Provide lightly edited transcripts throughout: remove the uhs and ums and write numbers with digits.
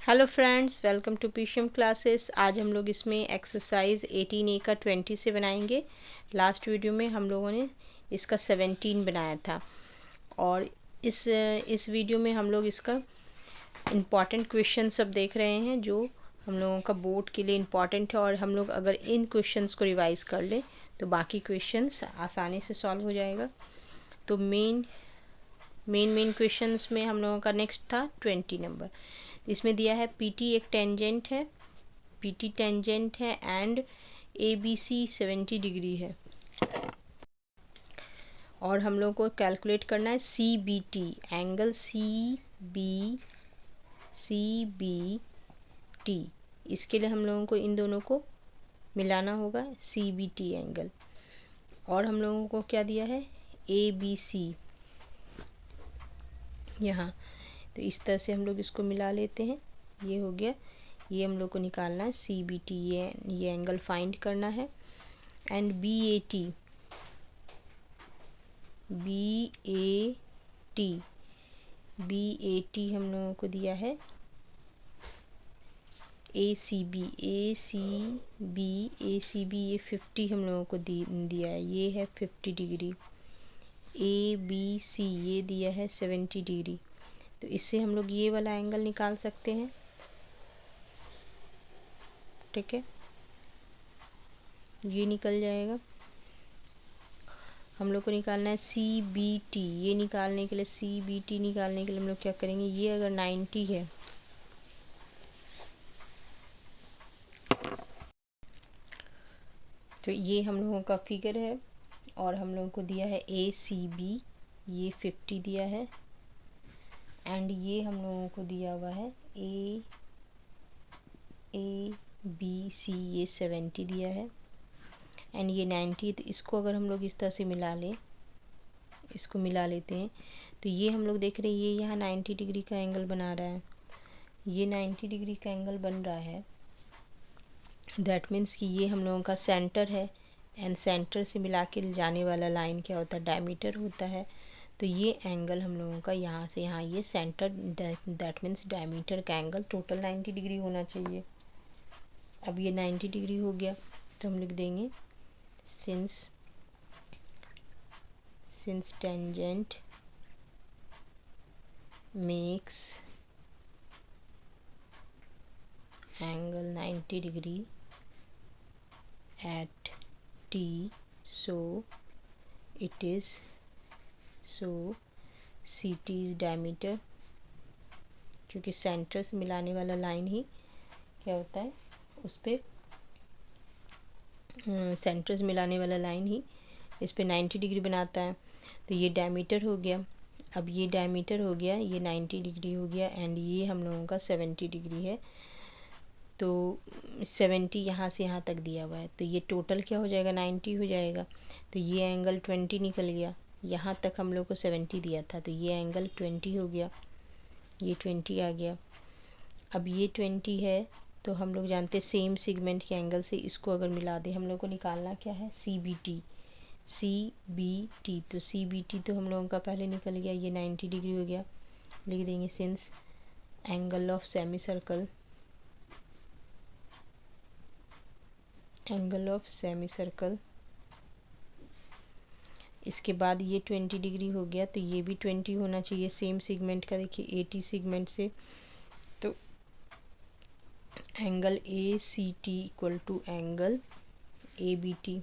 Hello friends, welcome to Peesham classes. आज हम लोग इसमें एक्सरसाइज 18A का 20 से बनाएंगे। लास्ट वीडियो में हम लोगों ने इसका 17 बनाया था और इस वीडियो में हम लोग इसका इम्पॉर्टेंट क्वेश्चन सब देख रहे हैं जो हम लोगों का बोर्ड के लिए इम्पॉर्टेंट है। और हम लोग अगर इन क्वेश्चंस को रिवाइज कर लें तो बाकी क्वेश्चंस आसानी से सॉल्व हो जाएगा। तो मेन क्वेश्चंस में हम लोगों का नेक्स्ट था 20 नंबर। इसमें दिया है पीटी एक टेंजेंट है, पीटी टेंजेंट है एंड एबीसी 70 डिग्री है और हम लोग को कैलकुलेट करना है सीबीटी एंगल सीबीटी। इसके लिए हम लोगों को इन दोनों को मिलाना होगा सीबीटी एंगल। और हम लोगों को क्या दिया है एबीसी यहाँ। तो इस तरह से हम लोग इसको मिला लेते हैं। ये हो गया, ये हम लोग को निकालना है CBT, ये एंगल फाइंड करना है। एंड BAT हम लोगों को दिया है ACB ये 50 हम लोगों को दिया है, ये है 50 डिग्री। ABC ये दिया है 70 डिग्री। तो इससे हम लोग ये वाला एंगल निकाल सकते हैं, ठीक है, ये निकल जाएगा। हम लोग को निकालना है CBT। ये निकालने के लिए CBT निकालने के लिए हम लोग क्या करेंगे, ये अगर 90 है तो ये हम लोगों का फिगर है। और हम लोगों को दिया है ACB, ये 50 दिया है। एंड ये हम लोगों को दिया हुआ है ABC, ये 70 दिया है एंड ये 90। तो इसको अगर हम लोग इस तरह से मिला लें, इसको मिला लेते हैं तो ये हम लोग देख रहे हैं, ये यहाँ 90 डिग्री का एंगल बना रहा है, ये 90 डिग्री का एंगल बन रहा है। दैट मीन्स कि ये हम लोगों का सेंटर है एंड सेंटर से मिला के जाने वाला लाइन क्या होता है, डायमीटर होता है। तो ये एंगल हम लोगों का यहाँ से यहाँ, ये सेंटर, दैट मीन्स डायमीटर का एंगल टोटल 90 डिग्री होना चाहिए। अब ये 90 डिग्री हो गया तो हम लिख देंगे since tangent makes angle 90 degree at T, so CT is diameter, क्योंकि सेंटर से मिलाने वाला लाइन ही क्या होता है, उस पर सेंटर से मिलाने वाला लाइन ही इस पे 90 डिग्री बनाता है। तो ये डायमीटर हो गया। अब ये डायमीटर हो गया, ये 90 डिग्री हो गया एंड ये हम लोगों का 70 डिग्री है। तो 70 यहाँ से यहाँ तक दिया हुआ है, तो ये टोटल क्या हो जाएगा, 90 हो जाएगा। तो ये एंगल 20 निकल गया, यहाँ तक हम लोग को 70 दिया था तो ये एंगल 20 हो गया, ये 20 आ गया। अब ये 20 है तो हम लोग जानते हैं सेम सेगमेंट के एंगल से इसको अगर मिला दे, हम लोग को निकालना क्या है CBT। तो CBT तो हम लोगों का पहले निकल गया, ये 90 डिग्री हो गया। लिख देंगे since angle of semi circle. इसके बाद ये 20 डिग्री हो गया तो ये भी 20 होना चाहिए सेम सेगमेंट का। देखिए 80 सेगमेंट से, तो angle ACT equal to angle ABT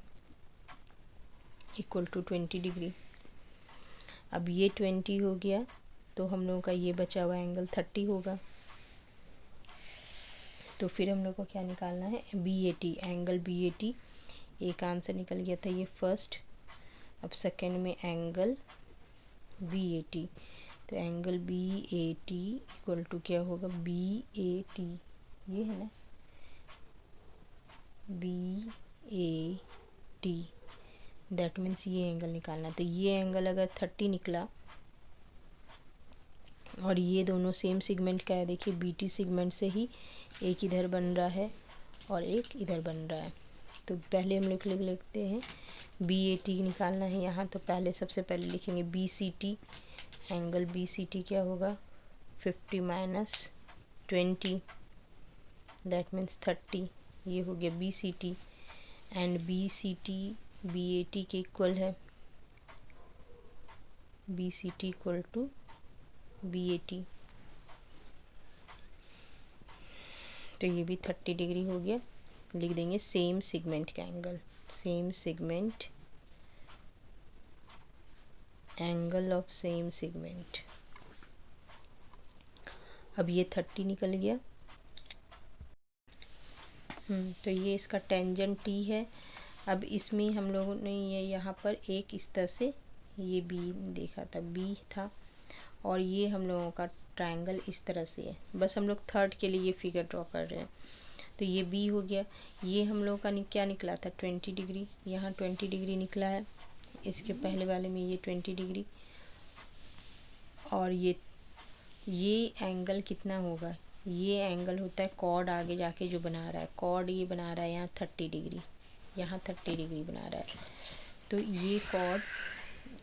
equal to 20 degree. अब ये 20 हो गया तो हम लोगों का ये बचा हुआ एंगल 30 होगा। तो फिर हम लोग को क्या निकालना है BAT, एंगल BAT। एक आंसर निकल गया था ये फर्स्ट। अब सेकंड में एंगल BAT, तो एंगल BAT इक्वल टू क्या होगा, BAT ये है ना, BAT दैट मीन्स ये एंगल निकालना। तो ये एंगल अगर 30 निकला और ये दोनों सेम सेगमेंट का है, देखिए BT सेगमेंट से ही एक इधर बन रहा है और एक इधर बन रहा है। तो पहले हम लोग लिखते हैं BAT निकालना है यहाँ, तो पहले सबसे पहले लिखेंगे BCT। एंगल BCT क्या होगा, 50 माइनस 20, दैट मीन्स 30। ये हो गया B C T, and B C T B A T के इक्वल है, B C T equal to B A T. तो ये भी 30 डिग्री हो गया। लिख देंगे सेम सेगमेंट का angle, same segment, angle of same segment. अब ये 30 निकल गया। तो ये इसका टेंजेंट टी है। अब इसमें हम लोगों ने ये यहाँ पर एक इस तरह से ये बी देखा था, बी था, और ये हम लोगों का ट्रायंगल इस तरह से है। बस हम लोग थर्ड के लिए ये फिगर ड्रॉ कर रहे हैं। तो ये बी हो गया। ये हम लोगों का क्या निकला था 20 डिग्री, यहाँ 20 डिग्री निकला है। इसके पहले वाले में ये 20 डिग्री, और ये एंगल कितना होगा, ये एंगल होता है कॉर्ड आगे जाके जो बना रहा है, कॉर्ड ये बना रहा है यहाँ 30 डिग्री, यहाँ 30 डिग्री बना रहा है। तो ये कॉर्ड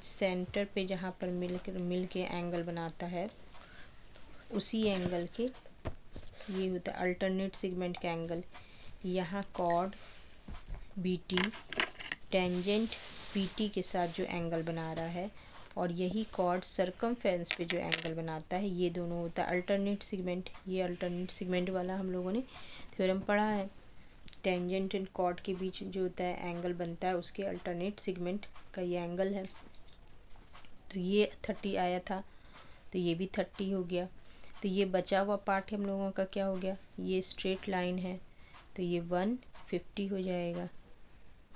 सेंटर पे जहाँ पर मिल के एंगल बनाता है, उसी एंगल के ये होता है अल्टरनेट सेगमेंट का एंगल। यहाँ chord B T tangent P T के साथ जो एंगल बना रहा है, और यही कॉर्ड सर्कमफेरेंस पे जो एंगल बनाता है, ये दोनों होता है अल्टरनेट सेगमेंट। ये अल्टरनेट सेगमेंट वाला हम लोगों ने थ्योरम पढ़ा है। टेंजेंट एंड कॉर्ड के बीच जो होता है एंगल बनता है, उसके अल्टरनेट सेगमेंट का ये एंगल है। तो ये 30 आया था, तो ये भी 30 हो गया। तो ये बचा हुआ पार्ट हम लोगों का क्या हो गया, ये स्ट्रेट लाइन है, तो ये 150 हो जाएगा।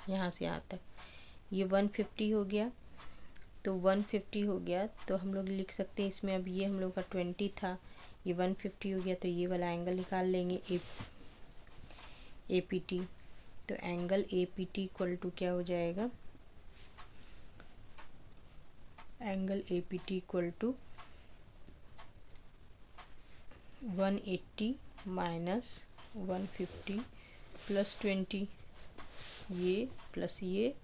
यहाँ से यहाँ तक ये 150 हो गया। तो 150 हो गया, तो हम लोग लिख सकते हैं इसमें, अब ये हम लोग का 20 था, ये 150 हो गया, तो ये वाला एंगल निकाल लेंगे ए पी टी। तो angle A P T equal to क्या हो जाएगा, angle A P T equal to 180 minus 150 plus 20, ये प्लस ये,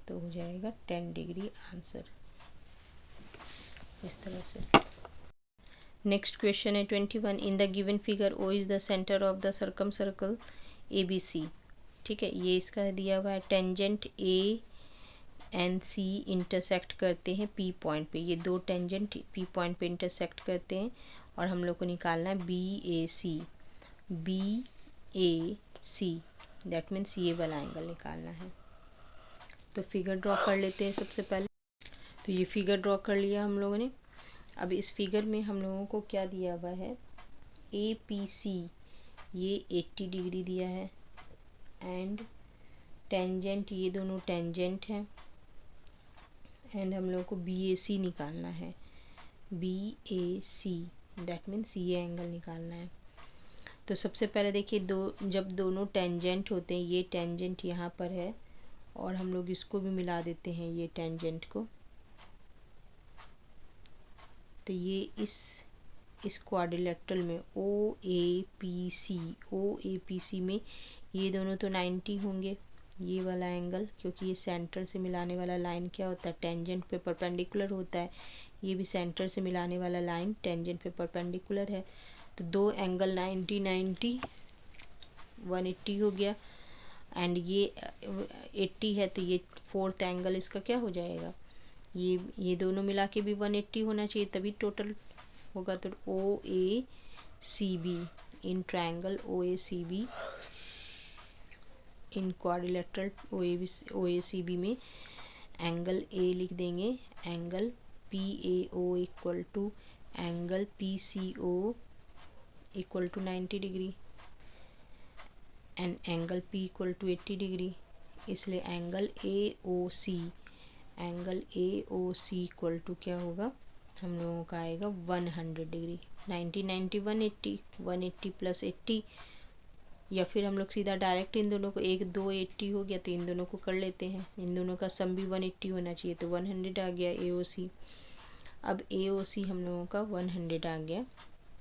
तो हो जाएगा 10 डिग्री आंसर, इस तरह से। नेक्स्ट क्वेश्चन है 21। In the given figure O is the centre of the circum circle A B C. ठीक है, ये इसका दिया हुआ है। Tangent A and C intersect करते हैं पी पॉइंट पे, ये दो टेंजेंट पी पॉइंट पे इंटरसेक्ट करते हैं, और हम लोग को निकालना है B A C, B A C, that means ये वाला एंगल निकालना है। तो फिगर ड्रॉ कर लेते हैं सबसे पहले। तो ये फिगर ड्रॉ कर लिया हम लोगों ने। अब इस फिगर में हम लोगों को क्या दिया हुआ है, ए पी सी ये 80 डिग्री दिया है, एंड टेंजेंट ये दोनों टेंजेंट हैं, एंड हम लोगों को बी ए सी निकालना है, B A C, that means ये एंगल निकालना है। तो सबसे पहले देखिए, जब दोनों टेंजेंट होते हैं, ये टेंजेंट यहाँ पर है, और हम लोग इसको भी मिला देते हैं ये टेंजेंट को, तो ये इस क्वाड्रिलेटरल में ओ ए पी सी में ये दोनों तो 90 होंगे, ये वाला एंगल, क्योंकि ये सेंटर से मिलाने वाला लाइन क्या होता है, टेंजेंट पे परपेंडिकुलर होता है। ये भी सेंटर से मिलाने वाला लाइन टेंजेंट पे परपेंडिकुलर है। तो दो एंगल 90 90 180 हो गया, एंड ये 80 है, तो ये फोर्थ एंगल इसका क्या हो जाएगा, ये दोनों मिला के भी 180 होना चाहिए, तभी टोटल होगा। तो O A C B, in triangle O A C B, in quadrilateral O A C B में एंगल ए लिख देंगे, angle P A O equal to angle P C O equal to 90 degree, and angle P equal to 80 degree, इसलिए angle A O C, angle A O C equal to क्या होगा, हम लोगों का आएगा 100 degree. 90 90 180, 180 plus 80, या फिर हम लोग सीधा डायरेक्ट इन दोनों को, एक 280 हो गया, तो इन दोनों को कर लेते हैं, इन दोनों का सम भी 180 होना चाहिए, तो 100 आ गया ए ओ सी। अब ए ओ सी हम लोगों का 100 आ गया।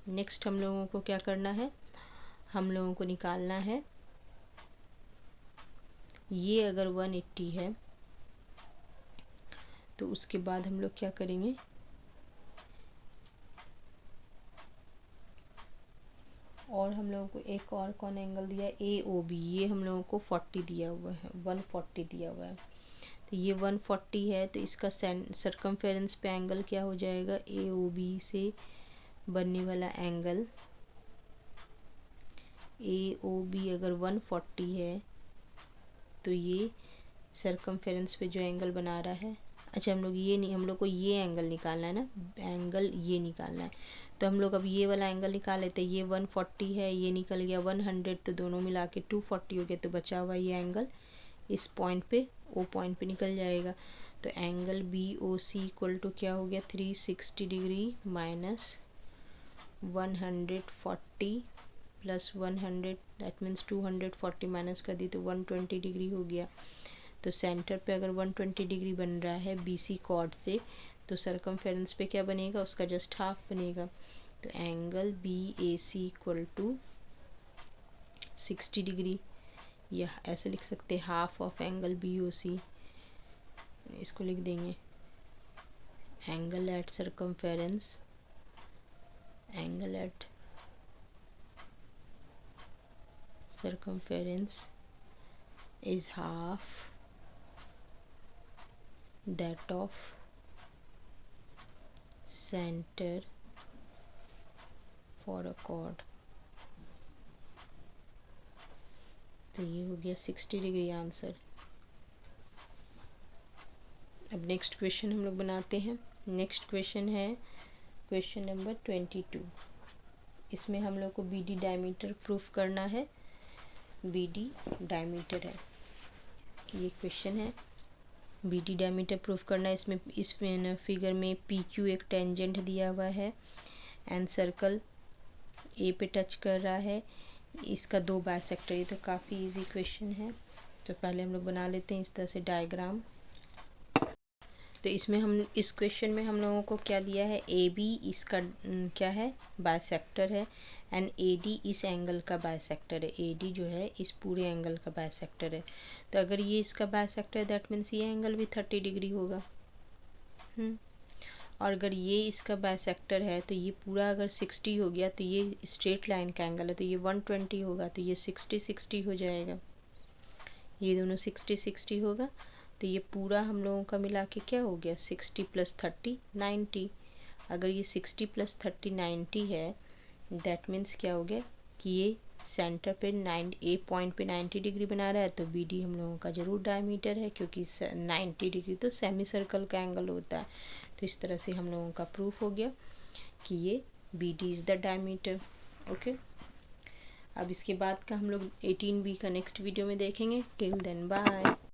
नेक्स्ट हम लोगों को क्या करना है, हम लोगों को निकालना है, ये अगर 180 है तो उसके बाद हम लोग क्या करेंगे, और हम लोगों को एक और कौन एंगल दिया है, AOB, ये हम लोगों को 40 दिया हुआ है, 140 दिया हुआ है। तो ये 140 है, तो इसका सरकमफेरेंस पे एंगल क्या हो जाएगा, AOB से बनने वाला एंगल AOB अगर 140 है तो ये सरकमफेरेंस पे जो एंगल बना रहा है, अच्छा हम लोग ये नहीं, हम लोग को ये एंगल निकालना है ना, एंगल ये निकालना है। तो हम लोग अब ये वाला एंगल निकाल लेते हैं। ये 140 है, ये निकल गया 100, तो दोनों मिला के 240 हो गया। तो बचा हुआ ये एंगल इस पॉइंट पे, ओ पॉइंट पे निकल जाएगा। तो एंगल BOC इक्वल टू क्या हो गया, 360 degree minus 140 plus 100, that means 240 minus कर दी तो 120 डिग्री हो गया। तो सेंटर पे अगर 120 डिग्री बन रहा है BC कॉर्ड से, तो सरकमफेरेंस पे क्या बनेगा, उसका जस्ट हाफ बनेगा। तो angle BAC equal to 60 degree, या ऐसे लिख सकते हैं हाफ ऑफ एंगल BOC, इसको लिख देंगे angle at circumference, angle at circumference is half that of center for a chord। तो ये हो गया 60 डिग्री आंसर। अब नेक्स्ट क्वेश्चन हम लोग बनाते हैं। नेक्स्ट क्वेश्चन है क्वेश्चन नंबर 22। इसमें हम लोग को BD डायमीटर प्रूफ करना है। BD डायमीटर है, ये क्वेश्चन है, BD डायमीटर प्रूफ करना है। इसमें फिगर में PQ एक टेंजेंट दिया हुआ है एंड सर्कल A पे टच कर रहा है, इसका 2 बाइसेक्टर। ये तो काफ़ी इजी क्वेश्चन है। तो पहले हम लोग बना लेते हैं इस तरह से डायग्राम। तो इसमें हम इस क्वेश्चन में हम लोगों को क्या दिया है, AB इसका क्या है, बाइसेक्टर है, एंड AD इस एंगल का बाइसेक्टर है। AD जो है इस पूरे एंगल का बाइसेक्टर है। तो अगर ये इसका बाइसेक्टर है, दैट मीन्स ये एंगल भी 30 डिग्री होगा। और अगर ये इसका बाइसेक्टर है तो ये पूरा अगर 60 हो गया, तो ये स्ट्रेट लाइन का एंगल है, तो ये 120 होगा, तो ये 60-60 हो जाएगा। ये दोनों 60-60 होगा। तो ये पूरा हम लोगों का मिला के क्या हो गया, 60 + 30 90। अगर ये 60 + 30 90 है, दैट मीन्स क्या हो गया कि ये सेंटर पे A पॉइंट पे 90 डिग्री बना रहा है। तो BD हम लोगों का ज़रूर डायमीटर है, क्योंकि 90 डिग्री तो सेमी सर्कल का एंगल होता है। तो इस तरह से हम लोगों का प्रूफ हो गया कि ये BD is the diameter. Okay, अब इसके बाद का हम लोग 18B का नेक्स्ट वीडियो में देखेंगे। Till then bye.